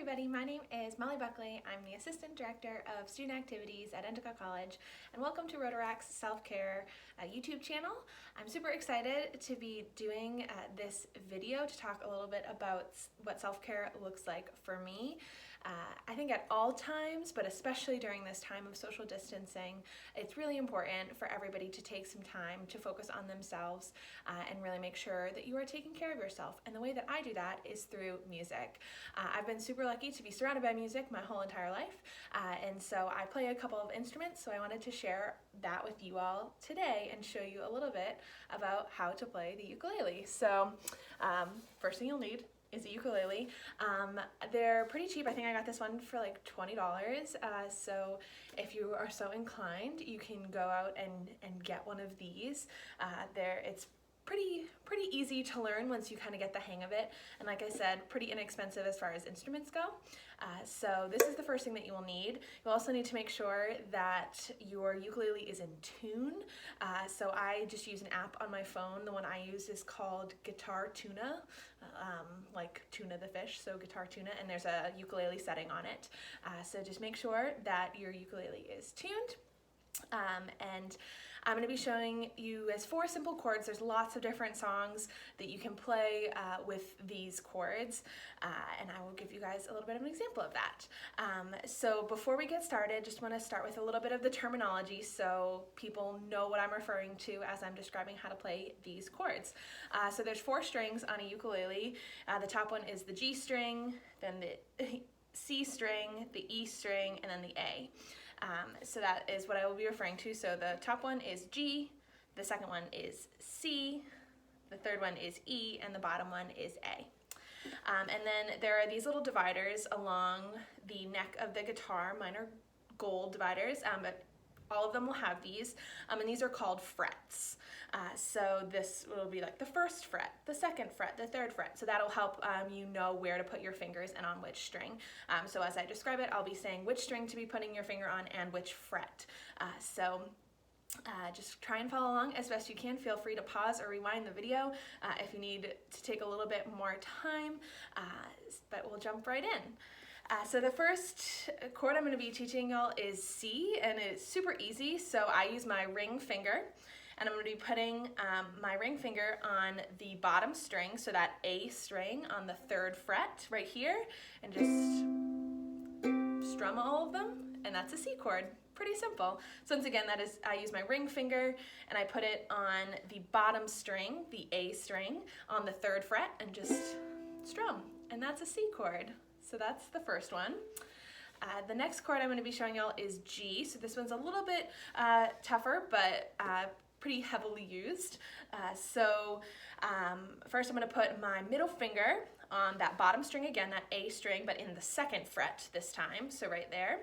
everybody, my name is Molly Buckley. I'm the Assistant Director of Student Activities at Endicott College, and welcome to Rotarac's Self-Care YouTube channel. I'm super excited to be doing this video to talk a little bit about what self-care looks like for me. I think at all times, but especially during this time of social distancing, it's really important for everybody to take some time to focus on themselves and really make sure that you are taking care of yourself. And the way that I do that is through music. I've been super lucky to be surrounded by music my whole entire life, and so I play a couple of instruments, so I wanted to share that with you all today and show you a little bit about how to play the ukulele. So first thing you'll need is a ukulele. They're pretty cheap. I think I got this one for like $20. So if you are so inclined, you can go out and get one of these. It's pretty easy to learn once you kind of get the hang of it, and like I said, pretty inexpensive as far as instruments go. So this is the first thing that you will need. You'll also need to make sure that your ukulele is in tune. So I just use an app on my phone. The one I use is called Guitar Tuna, like tuna the fish, so Guitar Tuna, and there's a ukulele setting on it. So just make sure that your ukulele is tuned. And I'm going to be showing you as 4 simple chords. There's lots of different songs that you can play with these chords, and I will give you guys a little bit of an example of that. So before we get started, just want to start with a little bit of the terminology so people know what I'm referring to as I'm describing how to play these chords. So there's 4 strings on a ukulele. The top one is the G string, then the C string, the E string, and then the A. So that is what I will be referring to. So the top one is G, the second one is C, the third one is E, and the bottom one is A. And then there are these little dividers along the neck of the guitar. Mine are gold dividers, but all of them will have these, and these are called frets. So this will be like the first fret, the second fret, the third fret. So that'll help you know where to put your fingers and on which string. So as I describe it, I'll be saying which string to be putting your finger on and which fret. Just try and follow along as best you can. Feel free to pause or rewind the video if you need to take a little bit more time, but we'll jump right in. So the first chord I'm going to be teaching y'all is C, and it's super easy. So I use my ring finger, and I'm going to be putting my ring finger on the bottom string, so that A string on the 3rd fret right here, and just strum all of them, and that's a C chord. Pretty simple. So once again, that is, I use my ring finger and I put it on the bottom string, the A string, on the 3rd fret, and just strum, and that's a C chord. So that's the first one. The next chord I'm going to be showing y'all is G. So this one's a little bit tougher, but pretty heavily used. First I'm going to put my middle finger on that bottom string again, that A string, but in the 2nd fret this time, so right there.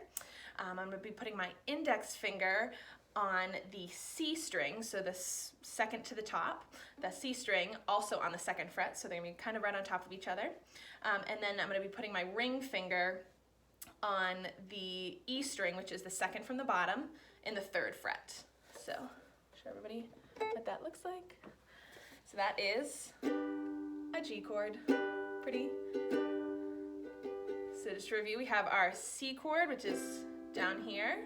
I'm going to be putting my index finger on the C string, so the second to the top, the C string also on the 2nd fret, so they're going to be kind of right on top of each other. And then I'm going to be putting my ring finger on the E string, which is the 2nd from the bottom, in the 3rd fret. So show everybody what that looks like. So that is a G chord. Pretty. So just to review, we have our C chord, which is down here,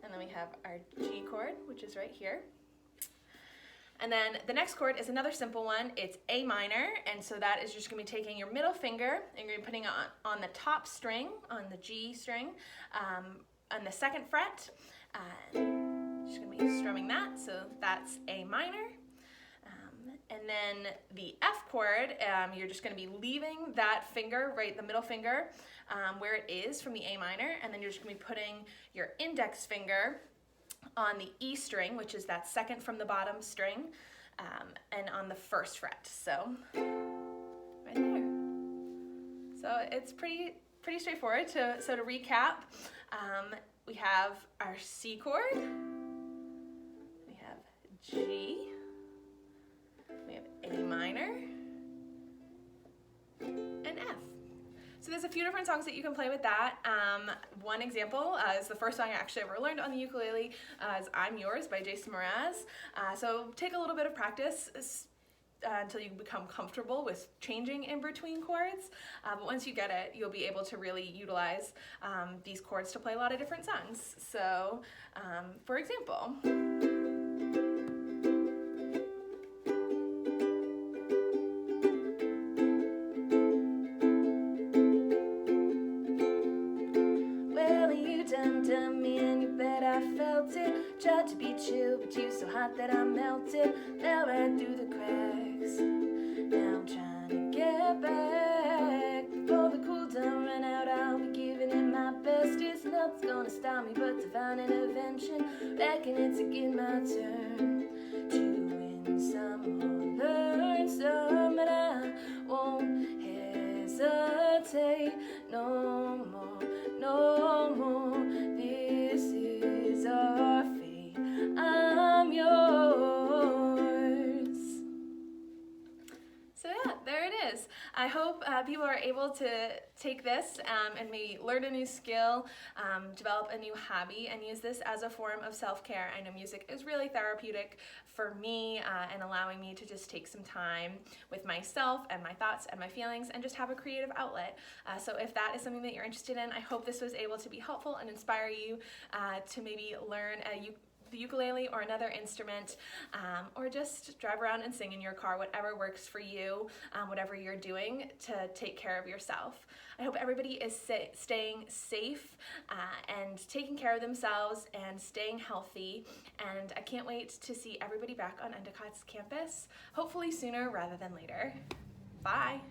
and then we have our G chord, which is right here. And then the next chord is another simple one. It's A minor, and so that is just going to be taking your middle finger and you're going to be putting it on the top string, on the G string, on the 2nd fret. Just going to be strumming that, so that's A minor. And then the F chord, you're just going to be leaving that finger, right, the middle finger, where it is from the A minor, and then you're just going to be putting your index finger on the E string, which is that 2nd from the bottom string, and on the 1st fret. So right there. So it's pretty straightforward. So to recap, we have our C chord, we have G, we have A minor, and F. So there's a few different songs that you can play with that. One example is the first song I actually ever learned on the ukulele, is I'm Yours by Jason Mraz. So take a little bit of practice. until you become comfortable with changing in between chords, but once you get it, you'll be able to really utilize these chords to play a lot of different songs. So, for example, well, you done me and you bet I felt it. Tried to be chill, but you so hot that I melted. Fell right through the cracks. Now I'm trying to get back. Before the cool down ran out, I'll be giving it my best. It's nothing's gonna stop me but divine intervention. Reckon it's again my turn to win some or learn some, but I won't hesitate no more, no more. This is our fate. I'm yours. So yeah, there it is. I hope people are able to take this and maybe learn a new skill, develop a new hobby, and use this as a form of self-care. I know music is really therapeutic for me and allowing me to just take some time with myself and my thoughts and my feelings and just have a creative outlet. So if that is something that you're interested in, I hope this was able to be helpful and inspire you to maybe learn the ukulele or another instrument, or just drive around and sing in your car, whatever works for you, whatever you're doing to take care of yourself. I hope everybody is staying safe and taking care of themselves and staying healthy, and I can't wait to see everybody back on Endicott's campus, hopefully sooner rather than later. Bye!